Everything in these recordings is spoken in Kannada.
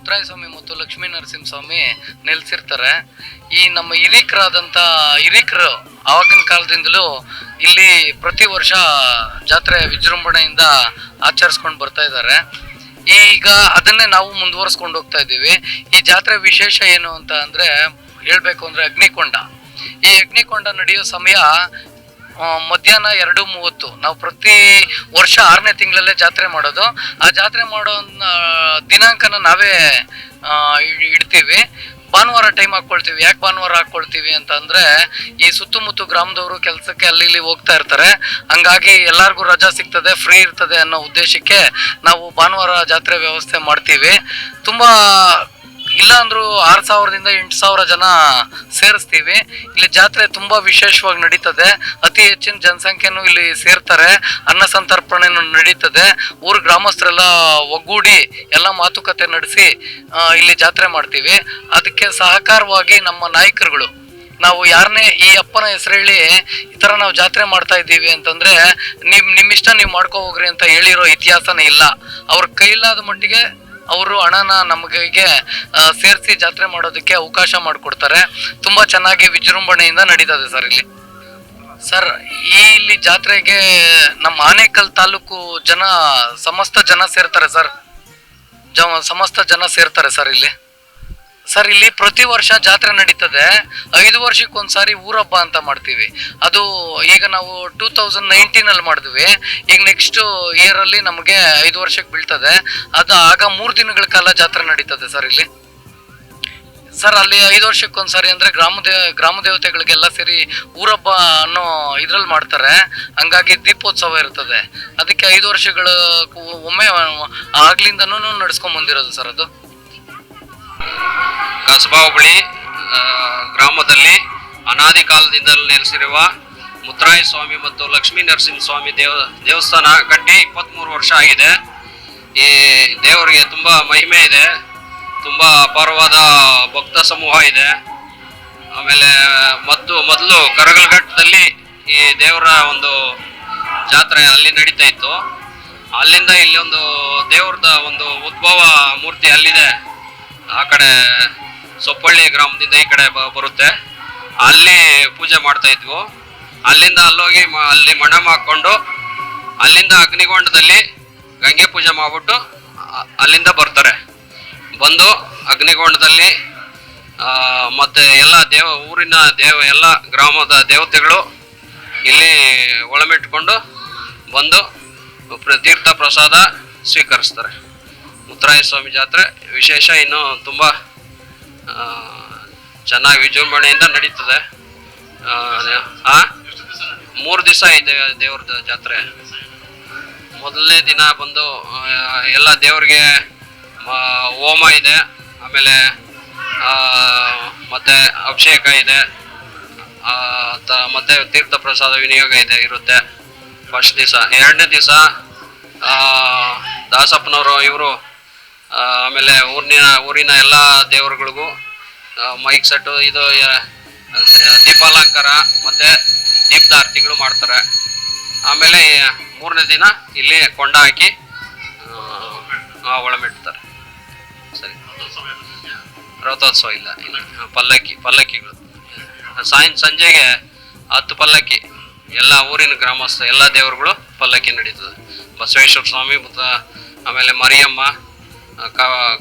ಮುತ್ತರಾಯ ಸ್ವಾಮಿ ಮತ್ತು ಲಕ್ಷ್ಮೀ ನರಸಿಂಹಸ್ವಾಮಿ ನೆಲೆಸಿರ್ತಾರೆ. ಈ ನಮ್ಮ ಹಿರೀಕರು ಆವಾಗಿನ ಕಾಲದಿಂದಲೂ ಇಲ್ಲಿ ಪ್ರತಿ ವರ್ಷ ಜಾತ್ರೆ ವಿಜೃಂಭಣೆಯಿಂದ ಆಚರಿಸ್ಕೊಂಡು ಬರ್ತಾ ಇದ್ದಾರೆ. ಈಗ ಅದನ್ನೇ ನಾವು ಮುಂದುವರಿಸ್ಕೊಂಡು ಹೋಗ್ತಾ ಇದ್ದೀವಿ. ಈ ಜಾತ್ರೆ ವಿಶೇಷ ಏನು ಅಂತ ಅಂದ್ರೆ ಹೇಳ್ಬೇಕು ಅಂದ್ರೆ ಅಗ್ನಿಕೊಂಡ. ಈ ಅಗ್ನಿಕೊಂಡ ನಡೆಯೋ ಸಮಯ ಮಧ್ಯಾಹ್ನ 2:30. ನಾವು ಪ್ರತಿ ವರ್ಷ 6ನೇ ತಿಂಗಳಲ್ಲೇ ಜಾತ್ರೆ ಮಾಡೋದು. ಆ ಜಾತ್ರೆ ಮಾಡೋ ದಿನಾಂಕನ ನಾವೇ ಇಡ್ತೀವಿ. ಭಾನುವಾರ ಟೈಮ್ ಹಾಕ್ಕೊಳ್ತೀವಿ. ಯಾಕೆ ಭಾನುವಾರ ಹಾಕ್ಕೊಳ್ತೀವಿ ಅಂತ ಅಂದ್ರೆ ಈ ಸುತ್ತಮುತ್ತ ಗ್ರಾಮದವರು ಕೆಲಸಕ್ಕೆ ಅಲ್ಲಿ ಇಲ್ಲಿ ಹೋಗ್ತಾ ಇರ್ತಾರೆ. ಹಂಗಾಗಿ ಎಲ್ಲರಿಗೂ ರಜಾ ಸಿಗ್ತದೆ, ಫ್ರೀ ಇರ್ತದೆ ಅನ್ನೋ ಉದ್ದೇಶಕ್ಕೆ ನಾವು ಭಾನುವಾರ ಜಾತ್ರೆ ವ್ಯವಸ್ಥೆ ಮಾಡ್ತೀವಿ. ತುಂಬಾ ಇಲ್ಲ ಅಂದ್ರೂ 6,000ದಿಂದ 8,000 ಜನ ಸೇರಿಸ್ತೀವಿ. ಇಲ್ಲಿ ಜಾತ್ರೆ ತುಂಬಾ ವಿಶೇಷವಾಗಿ ನಡೀತದೆ. ಅತಿ ಹೆಚ್ಚಿನ ಜನಸಂಖ್ಯೆನೂ ಇಲ್ಲಿ ಸೇರ್ತಾರೆ. ಅನ್ನ ಸಂತರ್ಪಣೆನೂ ನಡೀತದೆ. ಊರ್ ಗ್ರಾಮಸ್ಥರೆಲ್ಲ ಒಗ್ಗೂಡಿ ಎಲ್ಲ ಮಾತುಕತೆ ನಡೆಸಿ ಇಲ್ಲಿ ಜಾತ್ರೆ ಮಾಡ್ತೀವಿ. ಅದಕ್ಕೆ ಸಹಕಾರವಾಗಿ ನಮ್ಮ ನಾಯಕರುಗಳು, ನಾವು ಯಾರನ್ನೇ ಈ ಅಪ್ಪನ ಹೆಸರು ಹೇಳಿ ಈ ತರ ನಾವು ಜಾತ್ರೆ ಮಾಡ್ತಾ ಇದ್ದೀವಿ ಅಂತಂದ್ರೆ ನಿಮ್ಮಿಷ್ಟ ನೀವು ಮಾಡ್ಕೋ ಹೋಗ್ರಿ ಅಂತ ಹೇಳಿರೋ ಇತಿಹಾಸನೇ ಇಲ್ಲ. ಅವ್ರ ಕೈಲಾದ ಮಟ್ಟಿಗೆ ಅವರು ಹಣನ ನಮಗೆ ಸೇರಿಸಿ ಜಾತ್ರೆ ಮಾಡೋದಕ್ಕೆ ಅವಕಾಶ ಮಾಡಿಕೊಡ್ತಾರೆ. ತುಂಬಾ ಚೆನ್ನಾಗಿ ವಿಜೃಂಭಣೆಯಿಂದ ನಡೀತದೆ ಸರ್ ಇಲ್ಲಿ. ಸರ್ ಇಲ್ಲಿ ಜಾತ್ರೆಗೆ ನಮ್ಮ ಆನೇಕಲ್ ತಾಲೂಕು ಸಮಸ್ತ ಜನ ಸೇರ್ತಾರೆ ಸರ್. ಸಮಸ್ತ ಜನ ಸೇರ್ತಾರೆ ಸರ್ ಇಲ್ಲಿ. ಸರ್ ಇಲ್ಲಿ ಪ್ರತಿ ವರ್ಷ ಜಾತ್ರೆ ನಡೀತದೆ. 5 ವರ್ಷಕ್ಕೊಂದ್ಸಾರಿ ಊರಬ್ಬ ಅಂತ ಮಾಡ್ತೀವಿ. ಅದು ಈಗ ನಾವು 2019 ಮಾಡಿದ್ವಿ. ಈಗ ನೆಕ್ಸ್ಟ್ ಇಯರ್ ಅಲ್ಲಿ ನಮಗೆ 5 ವರ್ಷಕ್ಕೆ ಬೀಳ್ತದೆ. ಅದು ಆಗ 3 ದಿನಗಳ ಕಾಲ ಜಾತ್ರೆ ನಡೀತದೆ ಸರ್ ಇಲ್ಲಿ. ಸರ್ ಅಲ್ಲಿ 5 ವರ್ಷಕ್ಕೊಂದ್ಸಾರಿ ಅಂದ್ರೆ ಗ್ರಾಮ ದೇವತೆಗಳಿಗೆಲ್ಲ ಸೇರಿ ಊರಬ್ಬ ಅನ್ನೋ ಇದ್ರಲ್ಲಿ ಮಾಡ್ತಾರೆ. ಹಂಗಾಗಿ ದೀಪೋತ್ಸವ ಇರ್ತದೆ. ಅದಕ್ಕೆ 5 ವರ್ಷಗಳ ಒಮ್ಮೆ ಆಗ್ಲಿಂದನೂ ನಡ್ಸ್ಕೊಂಡ್ ಬಂದಿರೋದು ಸರ್. ಅದು ಕಸಬಾ ಹೋಬಳಿ ಗ್ರಾಮದಲ್ಲಿ ಅನಾದಿ ಕಾಲದಿಂದ ನೆಲೆಸಿರುವ ಮುತ್ತರಾಯ ಸ್ವಾಮಿ ಮತ್ತು ಲಕ್ಷ್ಮೀ ನರಸಿಂಹ ಸ್ವಾಮಿ ದೇವಸ್ಥಾನ ಕಟ್ಟಿ 23 ವರ್ಷ ಆಗಿದೆ. ಈ ದೇವರಿಗೆ ತುಂಬಾ ಮಹಿಮೆ ಇದೆ. ತುಂಬಾ ಅಪಾರವಾದ ಭಕ್ತ ಸಮೂಹ ಇದೆ. ಆಮೇಲೆ ಮೊದಲು ಕರಗಲಘಟ್ಟದಲ್ಲಿ ಈ ದೇವರ ಒಂದು ಜಾತ್ರೆ ಅಲ್ಲಿ ನಡೀತಾ ಇತ್ತು. ಅಲ್ಲಿಂದ ಇಲ್ಲಿ ಒಂದು ದೇವ್ರದ ಒಂದು ಉದ್ಭವ ಮೂರ್ತಿ ಅಲ್ಲಿದೆ. ಆ ಕಡೆ ಸೊಪ್ಪಳ್ಳಿ ಗ್ರಾಮದಿಂದ ಈ ಕಡೆ ಬರುತ್ತೆ. ಅಲ್ಲಿ ಪೂಜೆ ಮಾಡ್ತಾ ಇದ್ವು. ಅಲ್ಲಿಂದ ಅಲ್ಲೋಗಿ ಅಲ್ಲಿ ಮಂಡಪ ಹಾಕೊಂಡು ಅಲ್ಲಿಂದ ಅಗ್ನಿಗೊಂಡದಲ್ಲಿ ಗಂಗೆ ಪೂಜೆ ಮಾಡ್ಬಿಟ್ಟು ಅಲ್ಲಿಂದ ಬರ್ತಾರೆ. ಬಂದು ಅಗ್ನಿಗೊಂಡದಲ್ಲಿ ಮತ್ತೆ ಎಲ್ಲ ಊರಿನ ಎಲ್ಲ ಗ್ರಾಮದ ದೇವತೆಗಳು ಇಲ್ಲಿ ಒಳಮಿಟ್ಕೊಂಡು ಬಂದು ತೀರ್ಥ ಪ್ರಸಾದ ಸ್ವೀಕರಿಸ್ತಾರೆ. ಮುತ್ತರಾಯ ಸ್ವಾಮಿ ಜಾತ್ರೆ ವಿಶೇಷ ಇನ್ನು ತುಂಬ ಚೆನ್ನಾಗಿ ವಿಜೃಂಭಣೆಯಿಂದ ನಡೀತದೆ. 3 ದಿವಸ ಇದೆ ದೇವ್ರದ ಜಾತ್ರೆ. ಮೊದಲನೇ ದಿನ ಬಂದು ಎಲ್ಲ ದೇವ್ರಿಗೆ ಹೋಮ ಇದೆ. ಆಮೇಲೆ ಮತ್ತೆ ಅಭಿಷೇಕ ಇದೆ. ಮತ್ತೆ ತೀರ್ಥ ಪ್ರಸಾದ ವಿನಿಯೋಗ ಇರುತ್ತೆ ಫಸ್ಟ್ ದಿವಸ. 2ನೇ ದಿವಸ ದಾಸಪ್ಪನವರು ಇವರು ಆಮೇಲೆ ಊರಿನ ಎಲ್ಲ ದೇವರುಗಳಿಗೂ ಮೈಕ್ ಸೆಟ್ಟು ಇದು ದೀಪಾಲಂಕಾರ ಮತ್ತೆ ದೀಪದಾರ್ತಿಗಳು ಮಾಡ್ತಾರೆ. ಆಮೇಲೆ 3ನೇ ದಿನ ಇಲ್ಲಿ ಕೊಂಡ ಹಾಕಿ ಒಳಮಿಡ್ತಾರೆ. ಸರಿ, ರಥೋತ್ಸವ ಇಲ್ಲ. ಪಲ್ಲಕ್ಕಿಗಳು ಸಂಜೆಗೆ 10 ಪಲ್ಲಕ್ಕಿ ಎಲ್ಲ ಊರಿನ ಗ್ರಾಮಸ್ಥ ಎಲ್ಲ ದೇವರುಗಳು ಪಲ್ಲಕ್ಕಿ ನಡೀತದೆ. ಬಸವೇಶ್ವರ ಸ್ವಾಮಿ ಆಮೇಲೆ ಮರಿಯಮ್ಮ,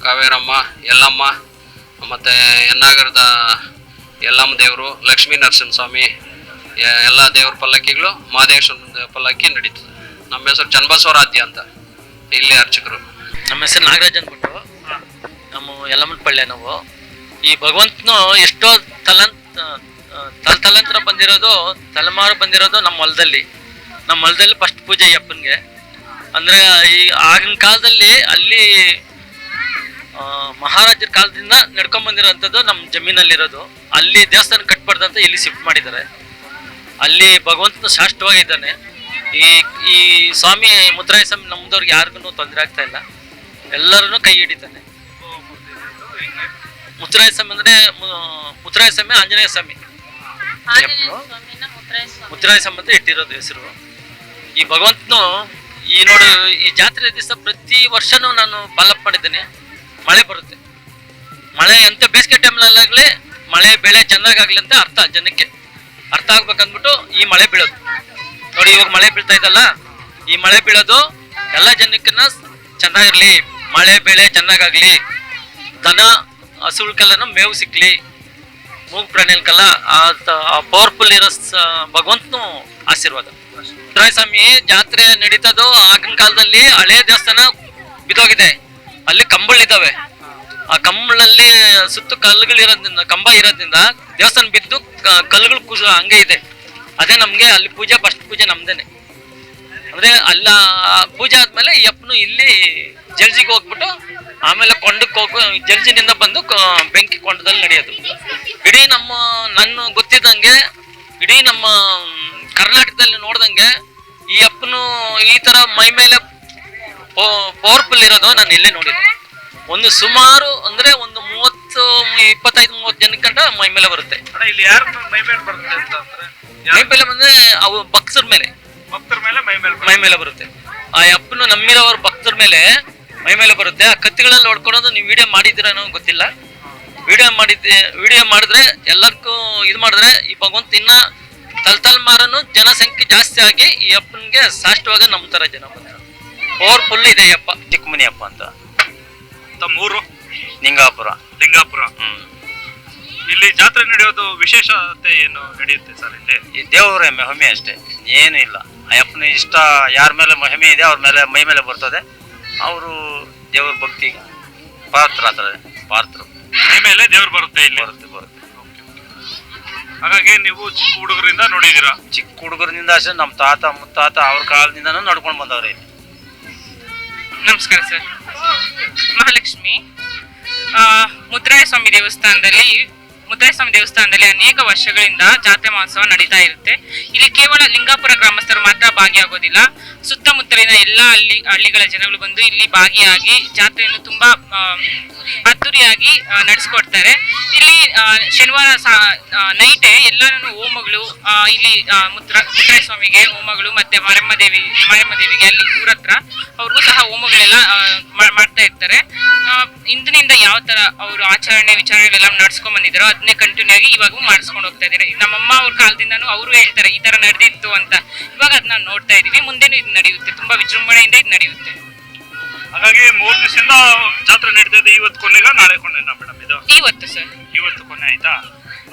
ಕಾವೇರಮ್ಮ, ಎಲ್ಲಮ್ಮ, ಮತ್ತೆ ಎನ್ನಾಗರದ ಎಲ್ಲಮ್ಮ ದೇವರು, ಲಕ್ಷ್ಮೀ ನರಸಿಂಹಸ್ವಾಮಿ ಎಲ್ಲ ದೇವ್ರ ಪಲ್ಲಕ್ಕಿಗಳು ಮಹದೇಶ್ವರ ಪಲ್ಲಕ್ಕಿ ನಡೀತದೆ. ನಮ್ಮ ಹೆಸರು ಚನ್ನಬಸವರಾಧ್ಯ ಅಂತ, ಇಲ್ಲಿ ಅರ್ಚಕರು. ನಮ್ಮ ಹೆಸರು ನಾಗರಾಜ್ ಅಂದ್ಬಿಟ್ಟು. ನಮ್ಮ ಯಲ್ಲಮ್ಮನ ಪಳ್ಳೆ. ನಾವು ಈ ಭಗವಂತನು ಎಷ್ಟೋ ತಲಂತರ ಬಂದಿರೋದು, ತಲೆಮಾರು ಬಂದಿರೋದು ನಮ್ಮ ಹೊಲದಲ್ಲಿ ಫಸ್ಟ್ ಪೂಜೆ ಅಪ್ಪನಿಗೆ. ಅಂದ್ರೆ ಈ ಆಗಿನ ಕಾಲದಲ್ಲಿ ಅಲ್ಲಿ ಮಹಾರಾಜರ ಕಾಲದಿಂದ ನಡ್ಕೊಂಡ್ ಬಂದಿರೋಂಥದ್ದು ನಮ್ಮ ಜಮೀನಲ್ಲಿರೋದು. ಅಲ್ಲಿ ದೇವಸ್ಥಾನ ಕಟ್ಬಾರ್ದಂತ ಇಲ್ಲಿ ಶಿಫ್ಟ್ ಮಾಡಿದ್ದಾರೆ. ಅಲ್ಲಿ ಭಗವಂತನು ಶಾಶ್ವತವಾಗಿದ್ದಾನೆ. ಈ ಸ್ವಾಮಿ ಮುತ್ತರಾಯ ಸ್ವಾಮಿ ನಮ್ದವ್ರಿಗೆ ಯಾರಿಗೂ ತೊಂದರೆ ಆಗ್ತಾ ಇಲ್ಲ, ಎಲ್ಲರನ್ನು ಕೈ ಹಿಡಿತಾನೆ. ಮುತ್ತರಾಯ ಸ್ವಾಮಿ ಅಂದ್ರೆ ಮುತ್ತರಾಯ ಸ್ವಾಮಿ, ಆಂಜನೇಯ ಸ್ವಾಮಿ, ಮುತ್ತರಾಯ ಸ್ವಾಮಿ ಅಂತ ಇಟ್ಟಿರೋದು ಹೆಸರು. ಈ ಭಗವಂತನು ಈ ನೋಡು, ಈ ಜಾತ್ರೆ ದಿವಸ ಪ್ರತಿ ವರ್ಷನೂ ನಾನು ಫಾಲೋಅಪ್ ಮಾಡಿದ್ದೇನೆ. ಮಳೆ ಬರುತ್ತೆ, ಮಳೆ ಅಂತ ಬೇಸಿಗೆ ಟೈಮ್ನಲ್ಲಾಗ್ಲಿ ಮಳೆ ಬೆಳೆ ಚೆನ್ನಾಗಾಗ್ಲಿ ಅಂತ ಜನಕ್ಕೆ ಅರ್ಥ ಆಗ್ಬೇಕಂದ್ಬಿಟ್ಟು ಈ ಮಳೆ ಬೀಳೋದು. ನೋಡಿ ಇವಾಗ ಮಳೆ ಬೀಳ್ತಾ ಇದಲ್ಲ, ಈ ಮಳೆ ಬೀಳೋದು ಎಲ್ಲ ಜನಕ್ಕನ್ನ ಚೆನ್ನಾಗಿರ್ಲಿ, ಮಳೆ ಬೆಳೆ ಚೆನ್ನಾಗಾಗ್ಲಿ, ದನ ಹಸುಗಳ್ಕೆಲ್ಲ ಮೇವು ಸಿಕ್ಲಿ, ಮೂಗು ಪ್ರಾಣಿಗಳಕ್ಕೆಲ್ಲ ಪವರ್ಫುಲ್ ಇರೋ ಭಗವಂತನು ಆಶೀರ್ವಾದ. ಮುತ್ತರಾಯ ಸ್ವಾಮಿ ಜಾತ್ರೆ ನಡೀತದೋ ಆಗಿನ ಕಾಲದಲ್ಲಿ ಹಳೆ ದೇವಸ್ಥಾನ ಬಿದ್ದೋಗಿದೆ, ಅಲ್ಲಿ ಕಂಬಗಳಿದಾವೆ. ಆ ಕಂಬಳಲ್ಲಿ ಸುತ್ತು ಕಲ್ಲುಗಳಿರೋದ್ರಿಂದ, ಕಂಬ ಇರೋದ್ರಿಂದ ದೇವಸ್ಥಾನ ಬಿದ್ದು ಕಲ್ಲುಗಳು ಹಂಗೆ ಇದೆ. ಅದೇ ನಮ್ಗೆ ಅಲ್ಲಿ ಪೂಜೆ, ಫಸ್ಟ್ ಪೂಜೆ ನಮ್ದೇನೆ. ಅಂದ್ರೆ ಅಲ್ಲ ಪೂಜೆ ಆದ್ಮೇಲೆ ಈ ಅಪ್ಪನು ಇಲ್ಲಿ ಜಲ್ಜಿಗೆ ಹೋಗ್ಬಿಟ್ಟು ಆಮೇಲೆ ಕೊಂಡಕ್ಕೆ ಹೋಗು, ಜಲ್ಜಿನಿಂದ ಬಂದು ಬೆಂಕಿ ಕೊಂಡದಲ್ಲಿ ನಡೆಯೋದು. ಇಡೀ ನನ್ನ ಗೊತ್ತಿದ್ದಂಗೆ ಇಡೀ ನಮ್ಮ ಕರ್ನಾಟಕದಲ್ಲಿ ನೋಡ್ದಂಗೆ ಈ ಅಪ್ಪನು ಈ ತರ ಮೈ ಮೇಲೆ ಪವರ್ಫುಲ್ ಇರೋದು ನಾನು ಇಲ್ಲೇ ನೋಡಿದ್ದೆ. ಒಂದು ಸುಮಾರು ಅಂದ್ರೆ ಒಂದು 25-30 ಜನಕ್ಕಂಟ ಮೈ ಮೇಲೆ ಬರುತ್ತೆ. ಇಲ್ಲಿ ಯಾರು ಮೈ ಮೇಲೆ ಬರುತ್ತೆ ಅಂತ ಅಂದ್ರೆ ಮೈ ಮೇಲೆ ಬಂದ್ರೆ ಅವು ಭಕ್ತರ ಮೇಲೆ ಮೈ ಮೇಲೆ ಬರುತ್ತೆ. ಆ ಅಪ್ಪನು ನಮ್ಮಿರೋವ್ರ ಭಕ್ತರ ಮೇಲೆ ಮೈ ಮೇಲೆ ಬರುತ್ತೆ. ಆ ಕತ್ತಿಗಳಲ್ಲಿ ಹೊಡ್ಕೊಳೋದು ನೀವು ವಿಡಿಯೋ ಮಾಡಿದ್ದೀರಾ ಅನ್ನೋ ಗೊತ್ತಿಲ್ಲ. ವಿಡಿಯೋ ಮಾಡಿದ್ರೆ ಎಲ್ಲರಿಗೂ ಇದು ಮಾಡಿದ್ರೆ ಈ ಭಗವಂತ ಇನ್ನ ತಲೆಮಾರನು ಜನಸಂಖ್ಯೆ ಜಾಸ್ತಿ ಆಗಿ ಈ ಅಪ್ಪನಿಗೆ ಸಾಷ್ಟವಾಗ ನಂಬ್ತಾರ ಜನ. ಪವರ್ಫುಲ್ ಇದೆ ಈ ಅಪ್ಪ, ಚಿಕ್ಕಮನಿ ಅಪ್ಪ ಅಂತ. ಮೂರು ಲಿಂಗಾಪುರ. ಇಲ್ಲಿ ಜಾತ್ರೆ ನಡೆಯೋದು ವಿಶೇಷತೆ ಏನು ನಡೆಯುತ್ತೆ ಸರ್? ಇಲ್ಲಿ ಈ ದೇವರ ಮಹಿಮೆ ಅಷ್ಟೇ, ಏನು ಇಲ್ಲ. ಅಯ್ಯಪ್ಪನ ಇಷ್ಟ ಯಾರ ಮೇಲೆ ಮಹಿಮೆ ಇದೆ ಅವ್ರ ಮೇಲೆ ಮೈ ಮೇಲೆ ಬರ್ತದೆ. ಅವರು ದೇವ್ರ ಭಕ್ತಿಗೆ ಪಾತ್ರರು. ಮೈ ಮೇಲೆ ದೇವ್ರು ಬರುತ್ತೆ ಇಲ್ಲಿ. ಬರುತ್ತೆ. ಹಾಗಾಗಿ ನೀವು ಚಿಕ್ಕ ಹುಡುಗರಿಂದ ನೋಡಿದೀರಾ? ಚಿಕ್ಕ ಹುಡುಗರಿಂದ ಅಷ್ಟೇ, ನಮ್ಮ ತಾತ ಮುತ್ತಾತ ಅವ್ರ ಕಾಲದಿಂದನೂ ನಡ್ಕೊಂಡು ಬಂದವ್ರೆ. ನಮಸ್ಕಾರ ಸರ್. ಮಹಾಲಕ್ಷ್ಮಿ ಮುತ್ತರಾಯ ಸ್ವಾಮಿ ದೇವಸ್ಥಾನದಲ್ಲಿ ಅನೇಕ ವರ್ಷಗಳಿಂದ ಜಾತ್ರೆ ಮಹೋತ್ಸವ ನಡೀತಾ ಇರುತ್ತೆ. ಇಲ್ಲಿ ಕೇವಲ ಲಿಂಗಾಪುರ ಗ್ರಾಮಸ್ಥರು ಮಾತ್ರ ಭಾಗಿಯಾಗೋದಿಲ್ಲ, ಸುತ್ತಮುತ್ತಲಿನ ಎಲ್ಲ ಹಳ್ಳಿಗಳ ಜನಗಳು ಬಂದು ಇಲ್ಲಿ ಭಾಗಿಯಾಗಿ ಜಾತ್ರೆಯನ್ನು ತುಂಬಾ ಅದ್ದೂರಿಯಾಗಿ ನಡೆಸ್ಕೊಡ್ತಾರೆ. ಇಲ್ಲಿ ಶನಿವಾರ ನೈಟೇ ಎಲ್ಲರೂ ಹೋಮಗಳು, ಇಲ್ಲಿ ಮುತ್ತರಾಯ ಸ್ವಾಮಿಗೆ ಹೋಮಗಳು ಮತ್ತೆ ಮಾರಮ್ಮ ದೇವಿಗೆ ಅಲ್ಲಿ ಊರ ಹತ್ರ ಅವ್ರಿಗೂ ಸಹ ಹೋಮಗಳೆಲ್ಲ ಮಾಡ್ತಾ ಇರ್ತಾರೆ. ಇಂದಿನಿಂದ ಯಾವ ತರ ಅವರು ಆಚರಣೆ ವಿಚಾರಗಳೆಲ್ಲ ನಡ್ಸ್ಕೊಂಡ್ ಬಂದಿದ್ದಾರೋ ಅದನ್ನೇ ಕಂಟಿನ್ಯೂ ಆಗಿ ಇವಾಗೂ ಮಾಡಿಸ್ಕೊಂಡು ಹೋಗ್ತಾ ಇದ್ದಾರೆ. ನಮ್ಮಮ್ಮ ಅವ್ರ ಕಾಲದಿಂದನೂ ಅವರು ಹೇಳ್ತಾರೆ ಈ ತರ ನಡೆದಿತ್ತು ಅಂತ. ಇವಾಗ ಅದನ್ನ ನೋಡ್ತಾ ಇದೀವಿ, ಮುಂದೆನೂ ಇದು ನಡೆಯುತ್ತೆ, ತುಂಬಾ ವಿಜೃಂಭಣೆಯಿಂದ ಇದು ನಡೆಯುತ್ತೆ. ಹಾಗಾಗಿ 3 ದಿವಸದಿಂದ ಜಾತ್ರೆ ನಡೀತಿದೆ. ಇವತ್ತು ಕೊನೆಗ ನಾಳೆ ಕೊನೆನಾ ಮೇಡಮ್? ಇದು ಇವತ್ತು ಸರ್, ಇವತ್ತು ಕೊನೆ ಆಯ್ತಾ?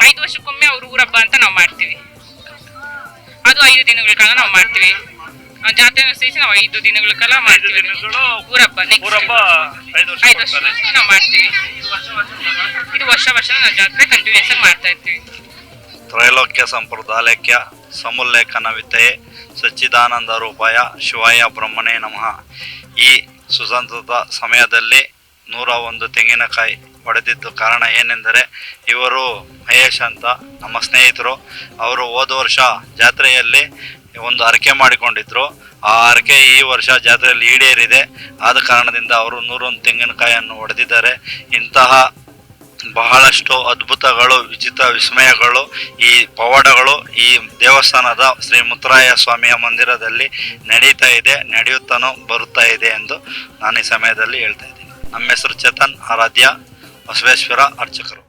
5 ವರ್ಷಕ್ಕೊಮ್ಮೆ ಅವ್ರ ಊರಬ್ಬ ಅಂತ ನಾವು ಮಾಡ್ತೀವಿ. ಅದು 5 ದಿನಗಳ ಕಾಲ ನಾವು ಮಾಡ್ತೀವಿ. ಜಾತ್ರೆ ಸೇರಿಸಿ ನಾವು 5 ದಿನಗಳ ಕಾಲ ಮಾಡ್ತೀವಿ. ಊರಬ್ಬ 5 ವರ್ಷ ನಾವು ಮಾಡ್ತೀವಿ. ಇದು ವರ್ಷ ನಾವು ಜಾತ್ರೆ ಕಂಟಿನ್ಯೂಸ್ ಆಗಿ ಮಾಡ್ತಾ ಇರ್ತೀವಿ. ತ್ರೈಲೋಕ್ಯ ಸಂಪ್ರದಾಯಕ್ಕೆ ಸಮುಲ್ಲೇಖನ ವಿದ್ಯೆ ಸಚ್ಚಿದಾನಂದ ರೂಪಾಯ ಶಿವಾಯ ಬ್ರಹ್ಮಣೇ ನಮಃ. ಈ ಸುಸಂತೃತ ಸಮಯದಲ್ಲಿ 101 ತೆಂಗಿನಕಾಯಿ ಹೊಡೆದಿದ್ದು ಕಾರಣ ಏನೆಂದರೆ, ಇವರು ಮಹೇಶ್ ಅಂತ ನಮ್ಮ ಸ್ನೇಹಿತರು. ಅವರು ಹೋದ ವರ್ಷ ಜಾತ್ರೆಯಲ್ಲಿ ಒಂದು ಹರಕೆ ಮಾಡಿಕೊಂಡಿದ್ರು. ಆ ಹರಕೆ ಈ ವರ್ಷ ಜಾತ್ರೆಯಲ್ಲಿ ಈಡೇರಿದೆ. ಆದ ಕಾರಣದಿಂದ ಅವರು 101 ತೆಂಗಿನಕಾಯಿಯನ್ನು ಹೊಡೆದಿದ್ದಾರೆ. ಇಂತಹ ಬಹಳಷ್ಟು ಅದ್ಭುತಗಳು, ವಿಚಿತ್ರ ವಿಸ್ಮಯಗಳು, ಈ ಪವಾಡಗಳು ಈ ದೇವಸ್ಥಾನದ ಶ್ರೀ ಮುತ್ತರಾಯ ಸ್ವಾಮಿಯ ಮಂದಿರದಲ್ಲಿ ನಡೀತಾ ಇದೆ, ನಡೆಯುತ್ತಾನೋ ಬರುತ್ತಾ ಇದೆ ಎಂದು ನಾನು ಈ ಸಮಯದಲ್ಲಿ ಹೇಳ್ತಾ ಇದ್ದೀನಿ. ನಮ್ಮ ಹೆಸರು ಚೇತನ್, ಆರಾಧ್ಯ ಬಸವೇಶ್ವರ ಅರ್ಚಕರು.